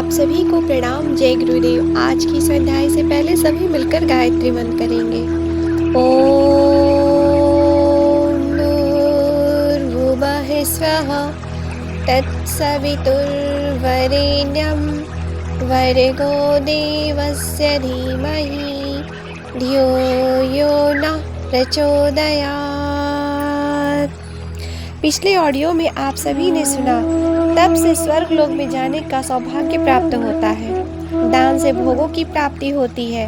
आप सभी को प्रणाम। जय गुरुदेव। आज की संध्याय से पहले सभी मिलकर गायत्री मंत्र करेंगे। ओम भूर्भुवः स्वः तत्सवितुर्वरेण्यं भर्गो देवस्य धीमहि धियो यो नः प्रचोदयात्। पिछले ऑडियो में आप सभी ने सुना, तप से स्वर्ग लोक में जाने का सौभाग्य प्राप्त होता है, दान से भोगों की प्राप्ति होती है,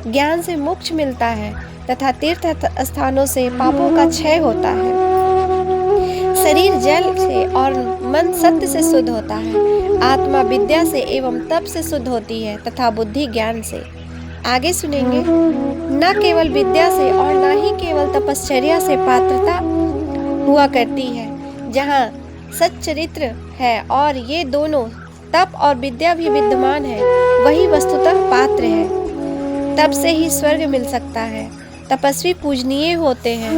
ज्ञान से मोक्ष मिलता है तथा तीर्थ स्थानों से पापों का क्षय होता है। शरीर जल से और मन सत्य से शुद्ध होता है, आत्मा विद्या से एवं तप से शुद्ध होती है तथा बुद्धि ज्ञान से। आगे सुनेंगे। न केवल विद्या से और न ही केवल तपश्चर्या से पात्रता हुआ करती है। जहाँ सच्चरित्र है और ये दोनों तप और विद्या भी विद्यमान है, वही वस्तुतः पात्र है। तप से ही स्वर्ग मिल सकता है। तपस्वी पूजनीय होते हैं।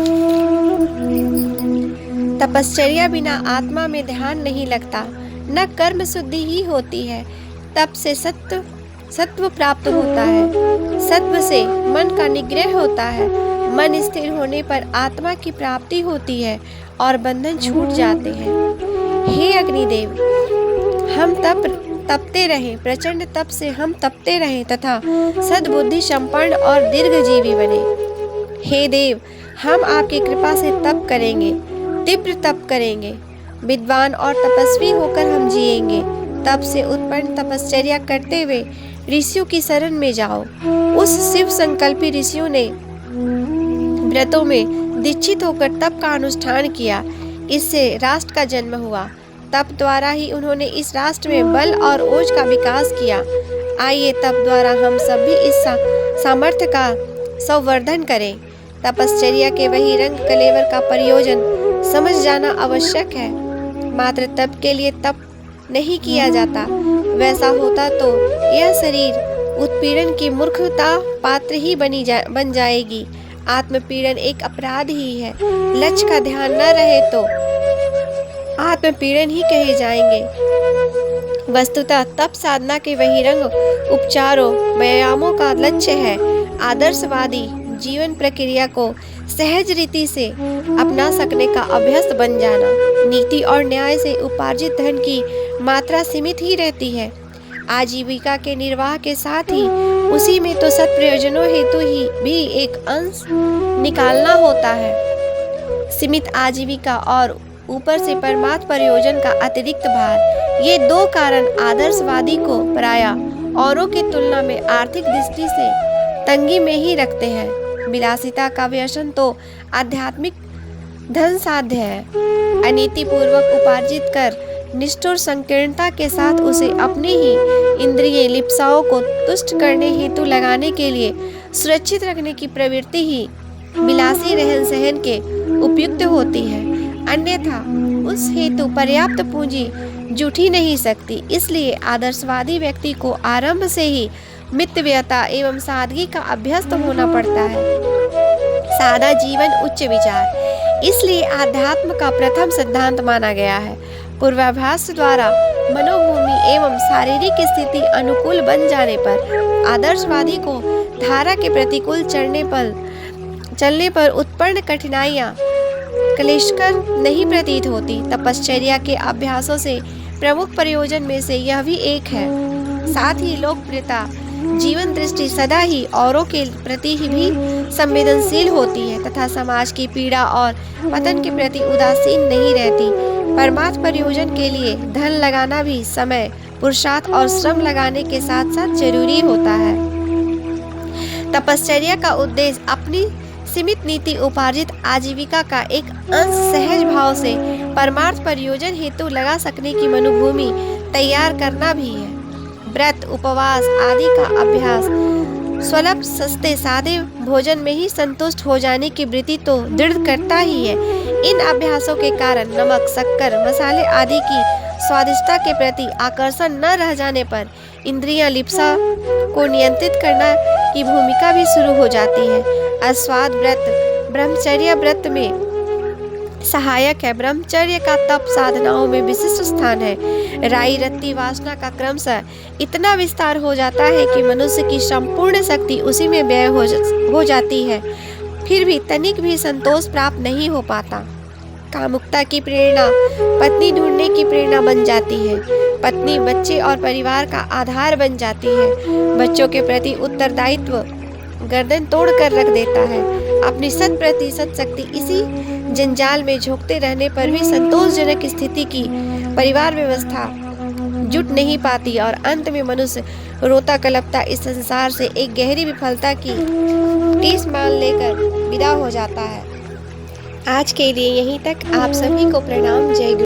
तपश्चर्या बिना आत्मा में ध्यान नहीं लगता, न कर्म शुद्धि ही होती है। तप से सत्व प्राप्त होता है, सत्व से मन का निग्रह होता है, मन स्थिर होने पर आत्मा की प्राप्ति होती है और बंधन छूट जाते हैं। हे अग्निदेव, हम तपते रहें, प्रचंड तप से हम तपते रहें तथा सद्बुद्धि संपन्न और दीर्घजीवी बने। हे देव, हम आपकी कृपा से तप करेंगे, तीव्र तप करेंगे, विद्वान और तपस्वी होकर हम जिएंगे। तप से उत्पन्न तपश्चर्या करते हुए ऋषियों की शरण में जाओ। उस शिव संकल्पी ऋषियों ने व्रतों में दीक्षित होकर तप का अनुष्ठान किया। इससे राष्ट्र का जन्म हुआ। तप द्वारा ही उन्होंने इस राष्ट्र में बल और ओज का विकास किया। आइए तप द्वारा हम सब भी इस सामर्थ्य का संवर्धन करें। तपश्चर्या के वही रंग कलेवर का प्रयोजन समझ जाना आवश्यक है। मात्र तप के लिए तप नहीं किया जाता। वैसा होता तो यह शरीर उत्पीड़न की मूर्खता पात्र ही बन जाएगी। आत्मपीड़न एक अपराध ही है। लक्ष्य का ध्यान न रहे तो आत्मपीड़न ही कहे जाएंगे। वस्तुतः तप साधना के वही रंग उपचारों व्यायामों का लक्ष्य है। आदर्शवादी जीवन प्रक्रिया को सहज रीति से अपना सकने का अभ्यस्त बन जाना। नीति और न्याय से उपार्जित धन की मात्रा सीमित ही रहती है। आजीविका के निर्वाह के साथ ही उसी में तो सत्प्रयोजनों हेतु ही भी एक अंश निकालना होता है। सीमित आजीविका और ऊपर से परमार्थ प्रयोजन का अतिरिक्त भार, ये दो कारण आदर्शवादी को प्रायः औरों की तुलना में आर्थिक दृष्टि से तंगी में ही रखते हैं। विलासिता का व्यसन तो आध्यात्मिक धन साध्य है। अनीतिपूर्वक उपार्जित कर निष्ठुर संकीर्णता के साथ उसे अपनी ही इंद्रिय लिप्साओं को तुष्ट करने हेतु लगाने के लिए सुरक्षित रखने की प्रवृत्ति ही विलासी रहन सहन के उपयुक्त होती है। अन्यथा उस हेतु पर्याप्त पूंजी जुटी नहीं सकती। इसलिए आदर्शवादी व्यक्ति को आरंभ से ही मितव्ययता एवं सादगी का अभ्यस्त होना पड़ता है। सादा जीवन उच्च विचार, इसलिए आध्यात्म का प्रथम सिद्धांत माना गया है। पूर्वाभ्यास द्वारा मनोभूमि एवं शारीरिक स्थिति अनुकूल बन जाने पर आदर्शवादी को धारा के प्रतिकूल चलने पर उत्पन्न कठिनाइयाँ क्लेशकर नहीं प्रतीत होती। तपश्चर्या के अभ्यासों से प्रमुख प्रयोजन में से यह भी एक है। साथ ही लोकप्रियता जीवन दृष्टि सदा ही औरों के प्रति ही भी संवेदनशील होती है तथा समाज की पीड़ा और पतन के प्रति उदासीन नहीं रहती। परमार्थ प्रयोजन के लिए धन लगाना भी समय, पुरुषार्थ और श्रम लगाने के साथ साथ जरूरी होता है। तपश्चर्या का उद्देश्य अपनी सीमित नीति उपार्जित आजीविका का एक अंश सहज भाव से परमार्थ प्रयोजन हेतु लगा सकने की मनोभूमि तैयार करना भी है। व्रत, उपवास आदि का अभ्यास सुलभ सस्ते सादे भोजन में ही संतुष्ट हो जाने की वृत्ति तो दृढ़ करता ही है। इन अभ्यासों के कारण नमक, शक्कर, मसाले आदि की स्वादिष्टता के प्रति आकर्षण न रह जाने पर इंद्रियां लिप्सा को नियंत्रित करना की भूमिका भी शुरू हो जाती है। अस्वाद व्रत, ब्रह्मचर्य व्रत में सहायक है। ब्रह्मचर्य का तप साधनाओं में विशिष्ट स्थान है। राई रत्ती वासना का क्रमशः इतना विस्तार हो जाता है कि मनुष्य की संपूर्ण शक्ति उसी में व्यय हो जाती है, फिर भी तनिक भी संतोष प्राप्त नहीं हो पाता। कामुकता की प्रेरणा पत्नी ढूंढने की प्रेरणा बन जाती है। पत्नी बच्चे और परिवार का आधार बन जाती है। बच्चों के प्रति उत्तरदायित्व गर्दन तोड़ कर रख देता है। अपनी 100% शक्ति इसी जंजाल में झोंकते रहने पर भी संतोषजनक स्थिति की परिवार व्यवस्था जुट नहीं पाती और अंत में मनुष्य रोता कलपता इस संसार से एक गहरी विफलता की टीस मान लेकर विदा हो जाता है। आज के लिए यहीं तक। आप सभी को प्रणाम। जय गुरु।